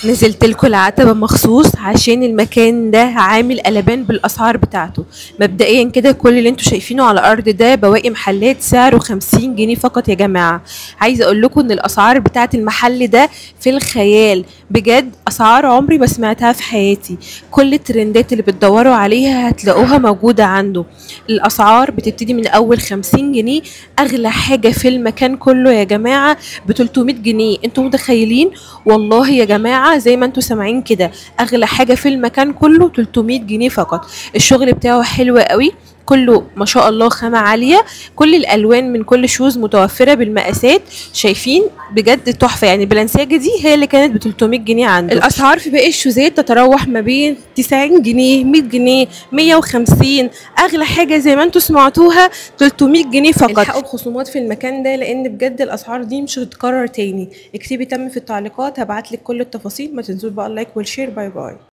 نزلت لكم العتبة مخصوص عشان المكان ده عامل قلبان بالأسعار بتاعته. مبدئيا كده كل اللي انتوا شايفينه على الأرض ده بواقي محلات سعره 50 جنيه فقط يا جماعة. عايزة أقول لكم إن الأسعار بتاعت المحل ده في الخيال بجد، أسعار عمري ما سمعتها في حياتي. كل الترندات اللي بتدوروا عليها هتلاقوها موجودة عنده. الأسعار بتبتدي من أول 50 جنيه. أغلى حاجة في المكان كله يا جماعة ب 300 جنيه، انتوا متخيلين؟ والله يا جماعة زي ما انتوا سامعين كده، اغلى حاجة في المكان كله 300 جنيه فقط. الشغل بتاعه حلو قوي، كله ما شاء الله خامة عالية. كل الالوان من كل شوز متوفرة بالمقاسات، شايفين؟ بجد تحفة. يعني البلانسياجة دي هي اللي كانت ب 300 جنيه عنده. الاسعار في باقي الشوزات تتراوح ما بين 90 جنيه، 100 جنيه، 150. اغلى حاجة زي ما انتوا سمعتوها 300 جنيه فقط. الحقوا الخصومات في المكان ده لان بجد الاسعار دي مش هتتكرر تاني. اكتبي تم في التعليقات، هبعتلك كل التفاصيل. ما تنسوش بقى اللايك والشير. باي باي.